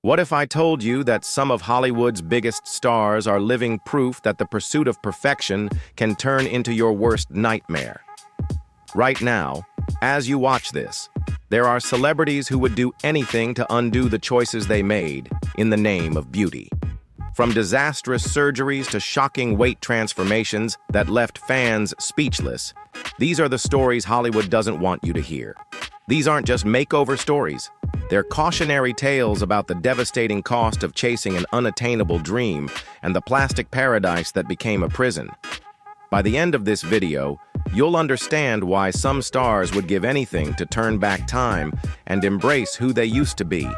What if I told you that some of Hollywood's biggest stars are living proof that the pursuit of perfection can turn into your worst nightmare? Right now, as you watch this, there are celebrities who would do anything to undo the choices they made in the name of beauty. From disastrous surgeries to shocking weight transformations that left fans speechless, these are the stories Hollywood doesn't want you to hear. These aren't just makeover stories. They're cautionary tales about the devastating cost of chasing an unattainable dream and the plastic paradise that became a prison. By the end of this video, you'll understand why some stars would give anything to turn back time and embrace who they used to be.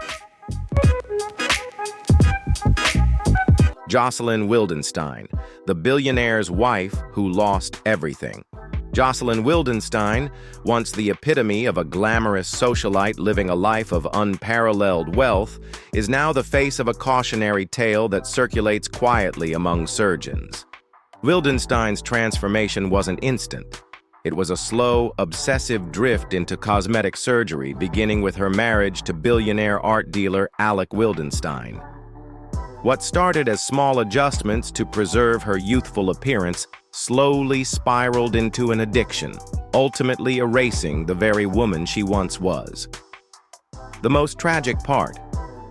Jocelyn Wildenstein, the billionaire's wife who lost everything. Jocelyn Wildenstein, once the epitome of a glamorous socialite living a life of unparalleled wealth, is now the face of a cautionary tale that circulates quietly among surgeons. Wildenstein's transformation wasn't instant. It was a slow, obsessive drift into cosmetic surgery, beginning with her marriage to billionaire art dealer Alec Wildenstein. What started as small adjustments to preserve her youthful appearance slowly spiraled into an addiction, ultimately erasing the very woman she once was. The most tragic part,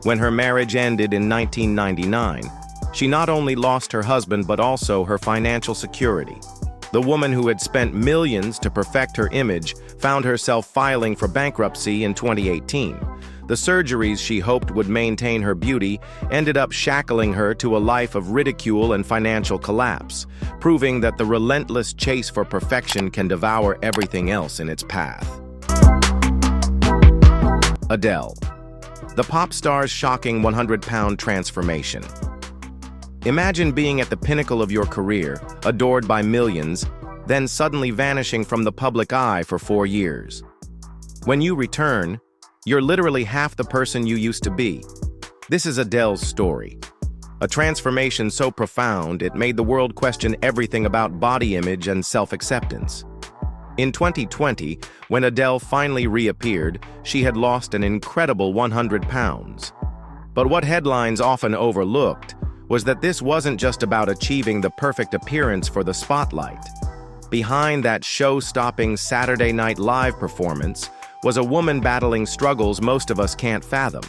when her marriage ended in 1999, she not only lost her husband but also her financial security. The woman who had spent millions to perfect her image found herself filing for bankruptcy in 2018. The surgeries she hoped would maintain her beauty ended up shackling her to a life of ridicule and financial collapse, proving that the relentless chase for perfection can devour everything else in its path. Adele, the pop star's shocking 100-pound transformation. Imagine being at the pinnacle of your career, adored by millions, then suddenly vanishing from the public eye for 4 years. When you return, you're literally half the person you used to be. This is Adele's story. A transformation so profound it made the world question everything about body image and self-acceptance. In 2020, when Adele finally reappeared, she had lost an incredible 100 pounds. But what headlines often overlooked was that this wasn't just about achieving the perfect appearance for the spotlight. Behind that show-stopping Saturday Night Live performance was a woman battling struggles most of us can't fathom.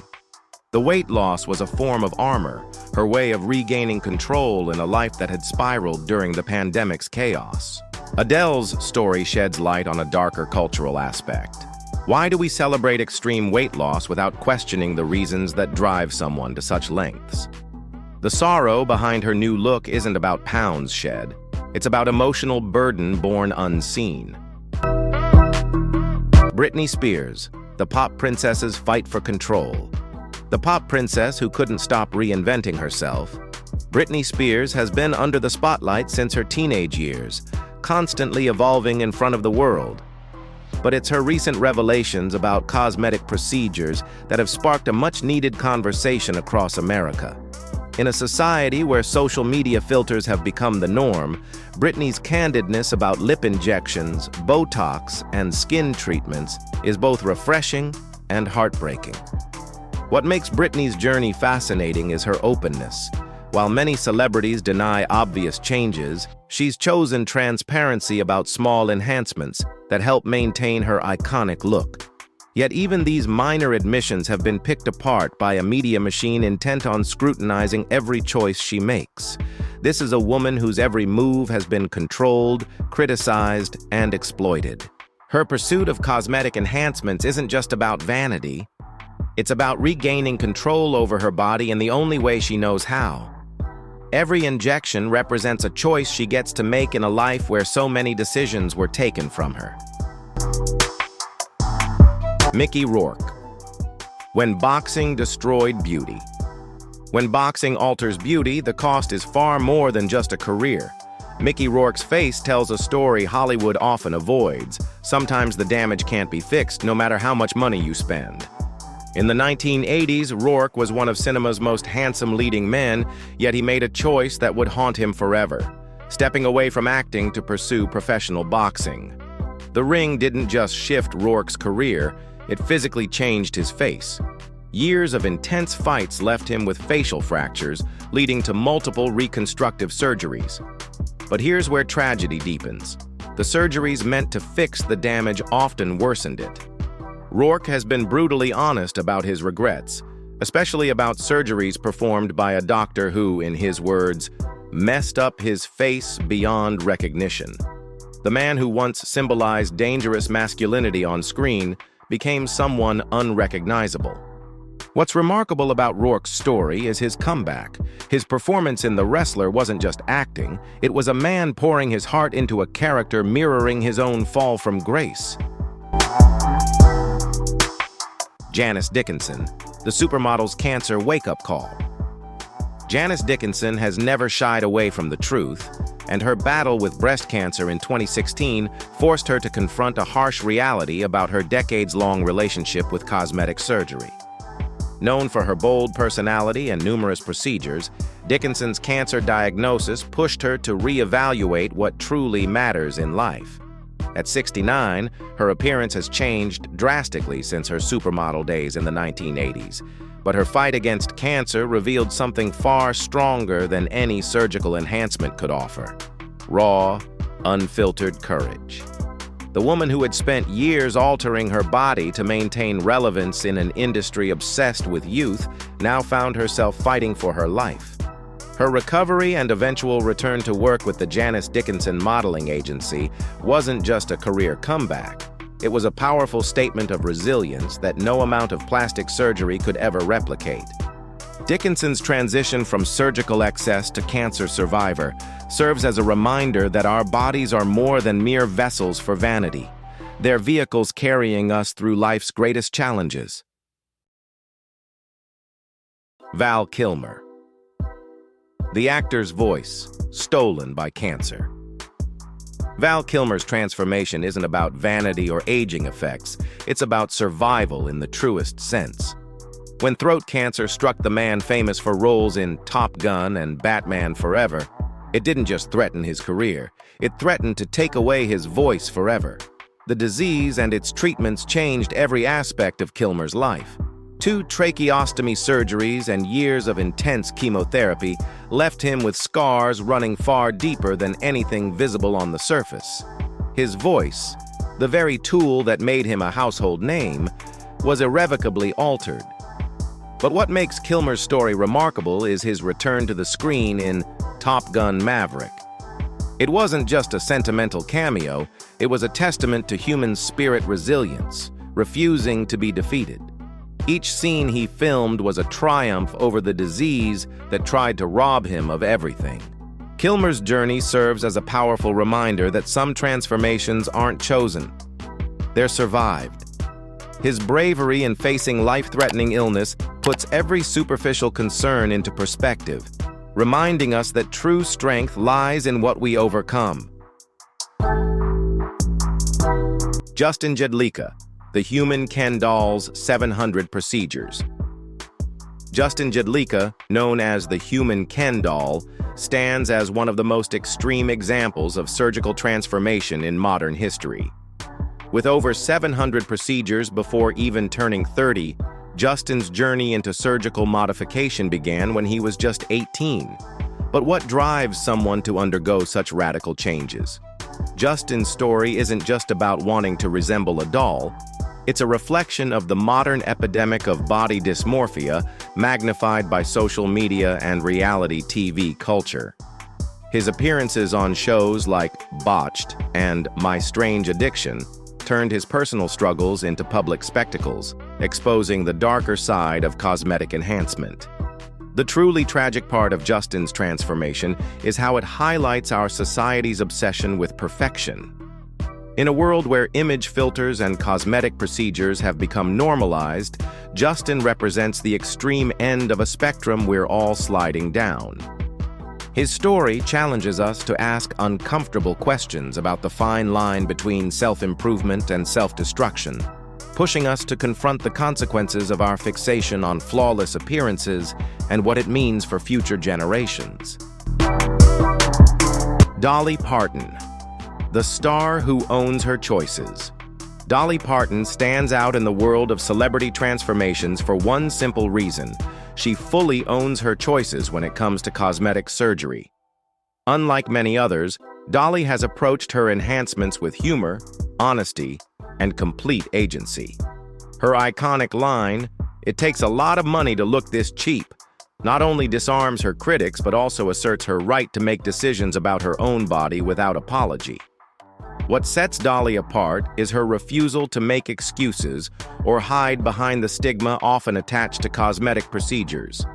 The weight loss was a form of armor, her way of regaining control in a life that had spiraled during the pandemic's chaos. Adele's story sheds light on a darker cultural aspect. Why do we celebrate extreme weight loss without questioning the reasons that drive someone to such lengths? The sorrow behind her new look isn't about pounds shed. It's about emotional burden borne unseen. Britney Spears, the pop princess's fight for control. The pop princess who couldn't stop reinventing herself, Britney Spears has been under the spotlight since her teenage years, constantly evolving in front of the world. But it's her recent revelations about cosmetic procedures that have sparked a much-needed conversation across America. In a society where social media filters have become the norm, Britney's candidness about lip injections, Botox, and skin treatments is both refreshing and heartbreaking. What makes Britney's journey fascinating is her openness. While many celebrities deny obvious changes, she's chosen transparency about small enhancements that help maintain her iconic look. Yet even these minor admissions have been picked apart by a media machine intent on scrutinizing every choice she makes. This is a woman whose every move has been controlled, criticized, and exploited. Her pursuit of cosmetic enhancements isn't just about vanity. It's about regaining control over her body in the only way she knows how. Every injection represents a choice she gets to make in a life where so many decisions were taken from her. Rourke. When boxing destroyed beauty. When boxing alters beauty, the cost is far more than just a career. Rourke's face tells a story Hollywood often avoids. Sometimes the damage can't be fixed, no matter how much money you spend. In the 1980s, Rourke was one of cinema's most handsome leading men, yet he made a choice that would haunt him forever, stepping away from acting to pursue professional boxing. The ring didn't just shift Rourke's career, it physically changed his face. Years of intense fights left him with facial fractures, leading to multiple reconstructive surgeries. But here's where tragedy deepens. The surgeries meant to fix the damage often worsened it. Rourke has been brutally honest about his regrets, especially about surgeries performed by a doctor who, in his words, messed up his face beyond recognition. The man who once symbolized dangerous masculinity on screen became someone unrecognizable. What's remarkable about Rourke's story is his comeback. His performance in The Wrestler wasn't just acting, it was a man pouring his heart into a character mirroring his own fall from grace. Janice Dickinson, the supermodel's cancer wake-up call. Janice Dickinson has never shied away from the truth, and her battle with breast cancer in 2016 forced her to confront a harsh reality about her decades-long relationship with cosmetic surgery. Known for her bold personality and numerous procedures, Dickinson's cancer diagnosis pushed her to reevaluate what truly matters in life. At 69, her appearance has changed drastically since her supermodel days in the 1980s. But her fight against cancer revealed something far stronger than any surgical enhancement could offer: raw, unfiltered courage. The woman who had spent years altering her body to maintain relevance in an industry obsessed with youth now found herself fighting for her life. Her recovery and eventual return to work with the Janice Dickinson modeling agency wasn't just a career comeback. It was a powerful statement of resilience that no amount of plastic surgery could ever replicate. Dickinson's transition from surgical excess to cancer survivor serves as a reminder that our bodies are more than mere vessels for vanity. They're vehicles carrying us through life's greatest challenges. Val Kilmer. The actor's voice, stolen by cancer. Val Kilmer's transformation isn't about vanity or aging effects. It's about survival in the truest sense. When throat cancer struck the man famous for roles in Top Gun and Batman Forever, it didn't just threaten his career, it threatened to take away his voice forever. The disease and its treatments changed every aspect of Kilmer's life. 2 tracheostomy surgeries and years of intense chemotherapy left him with scars running far deeper than anything visible on the surface. His voice, the very tool that made him a household name, was irrevocably altered. But what makes Kilmer's story remarkable is his return to the screen in Top Gun Maverick. It wasn't just a sentimental cameo, it was a testament to human spirit resilience, refusing to be defeated. Each scene he filmed was a triumph over the disease that tried to rob him of everything. Kilmer's journey serves as a powerful reminder that some transformations aren't chosen, they're survived. His bravery in facing life-threatening illness puts every superficial concern into perspective, reminding us that true strength lies in what we overcome. Jedlica, the human Ken doll's 700 procedures. Jedlica, known as the human Ken doll, stands as one of the most extreme examples of surgical transformation in modern history. With over 700 procedures before even turning 30, Justin's journey into surgical modification began when he was just 18. But what drives someone to undergo such radical changes? Justin's story isn't just about wanting to resemble a doll. It's a reflection of the modern epidemic of body dysmorphia, magnified by social media and reality TV culture. His appearances on shows like Botched and My Strange Addiction turned his personal struggles into public spectacles, exposing the darker side of cosmetic enhancement. The truly tragic part of Justin's transformation is how it highlights our society's obsession with perfection. In a world where image filters and cosmetic procedures have become normalized, Justin represents the extreme end of a spectrum we're all sliding down. His story challenges us to ask uncomfortable questions about the fine line between self-improvement and self-destruction, pushing us to confront the consequences of our fixation on flawless appearances and what it means for future generations. Dolly Parton, the star who owns her choices. Dolly Parton stands out in the world of celebrity transformations for one simple reason: she fully owns her choices when it comes to cosmetic surgery. Unlike many others, Dolly has approached her enhancements with humor, honesty, and complete agency. Her iconic line, "It takes a lot of money to look this cheap," not only disarms her critics but also asserts her right to make decisions about her own body without apology. What sets Dolly apart is her refusal to make excuses or hide behind the stigma often attached to cosmetic procedures.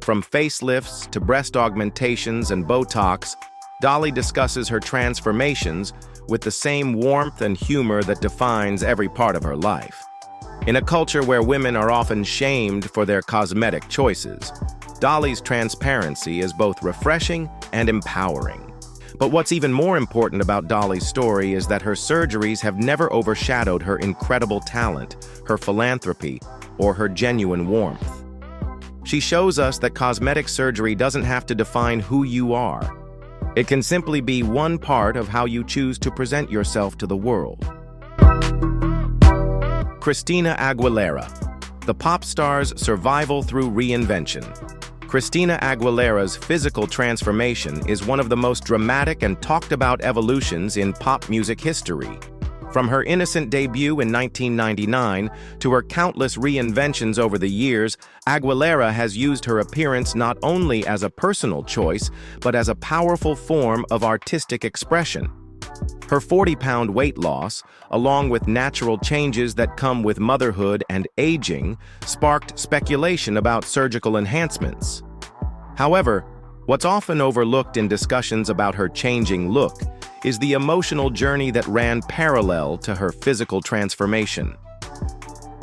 From facelifts to breast augmentations and Botox, Dolly discusses her transformations with the same warmth and humor that defines every part of her life. In a culture where women are often shamed for their cosmetic choices, Dolly's transparency is both refreshing and empowering. But what's even more important about Dolly's story is that her surgeries have never overshadowed her incredible talent, her philanthropy, or her genuine warmth. She shows us that cosmetic surgery doesn't have to define who you are. It can simply be one part of how you choose to present yourself to the world. Christina Aguilera, the pop star's survival through reinvention. Christina Aguilera's physical transformation is one of the most dramatic and talked-about evolutions in pop music history. From her innocent debut in 1999 to her countless reinventions over the years, Aguilera has used her appearance not only as a personal choice, but as a powerful form of artistic expression. Her 40-pound weight loss, along with natural changes that come with motherhood and aging, sparked speculation about surgical enhancements. However, what's often overlooked in discussions about her changing look is the emotional journey that ran parallel to her physical transformation.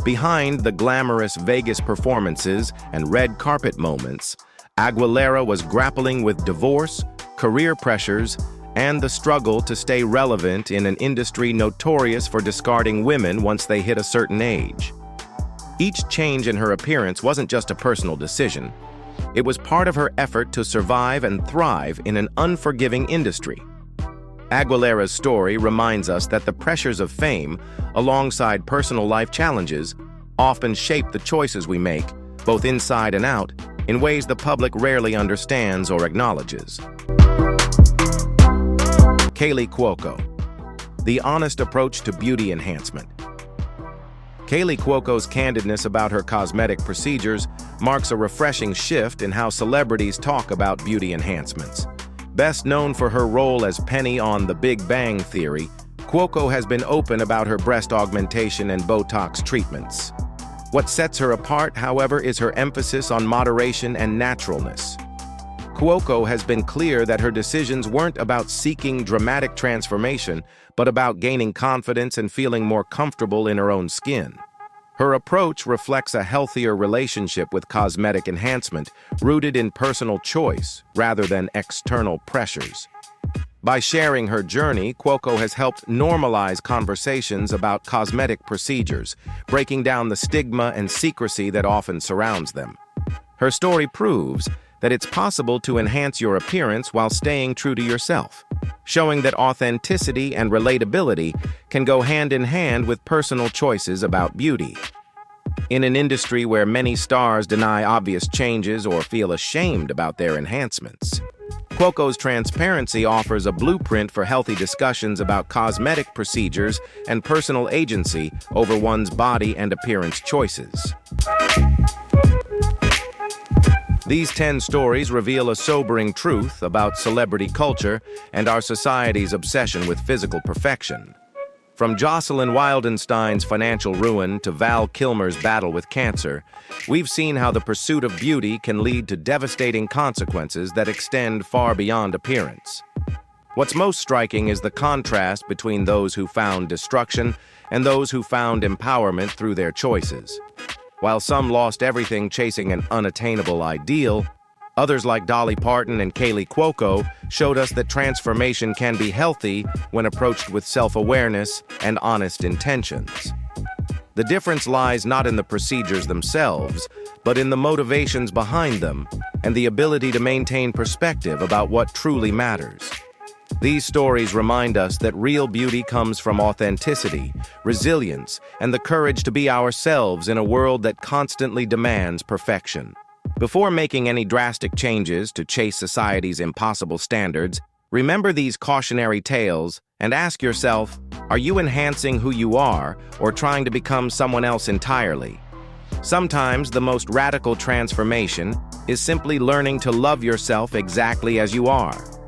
Behind the glamorous Vegas performances and red carpet moments, Aguilera was grappling with divorce, career pressures, and the struggle to stay relevant in an industry notorious for discarding women once they hit a certain age. Each change in her appearance wasn't just a personal decision. It was part of her effort to survive and thrive in an unforgiving industry. Aguilera's story reminds us that the pressures of fame, alongside personal life challenges, often shape the choices we make, both inside and out, in ways the public rarely understands or acknowledges. Kaley Cuoco, the honest approach to beauty enhancement. Kaley Cuoco's candidness about her cosmetic procedures marks a refreshing shift in how celebrities talk about beauty enhancements. Best known for her role as Penny on The Big Bang Theory, Cuoco has been open about her breast augmentation and Botox treatments. What sets her apart, however, is her emphasis on moderation and naturalness. Cuoco has been clear that her decisions weren't about seeking dramatic transformation, but about gaining confidence and feeling more comfortable in her own skin. Her approach reflects a healthier relationship with cosmetic enhancement, rooted in personal choice rather than external pressures. By sharing her journey, Cuoco has helped normalize conversations about cosmetic procedures, breaking down the stigma and secrecy that often surrounds them. Her story proves that it's possible to enhance your appearance while staying true to yourself, showing that authenticity and relatability can go hand in hand with personal choices about beauty. In an industry where many stars deny obvious changes or feel ashamed about their enhancements, Cuoco's transparency offers a blueprint for healthy discussions about cosmetic procedures and personal agency over one's body and appearance choices. These 10 stories reveal a sobering truth about celebrity culture and our society's obsession with physical perfection. From Jocelyn Wildenstein's financial ruin to Val Kilmer's battle with cancer, we've seen how the pursuit of beauty can lead to devastating consequences that extend far beyond appearance. What's most striking is the contrast between those who found destruction and those who found empowerment through their choices. While some lost everything chasing an unattainable ideal, others like Dolly Parton and Kaley Cuoco showed us that transformation can be healthy when approached with self-awareness and honest intentions. The difference lies not in the procedures themselves, but in the motivations behind them and the ability to maintain perspective about what truly matters. These stories remind us that real beauty comes from authenticity, resilience, and the courage to be ourselves in a world that constantly demands perfection. Before making any drastic changes to chase society's impossible standards, remember these cautionary tales and ask yourself, are you enhancing who you are or trying to become someone else entirely? Sometimes the most radical transformation is simply learning to love yourself exactly as you are.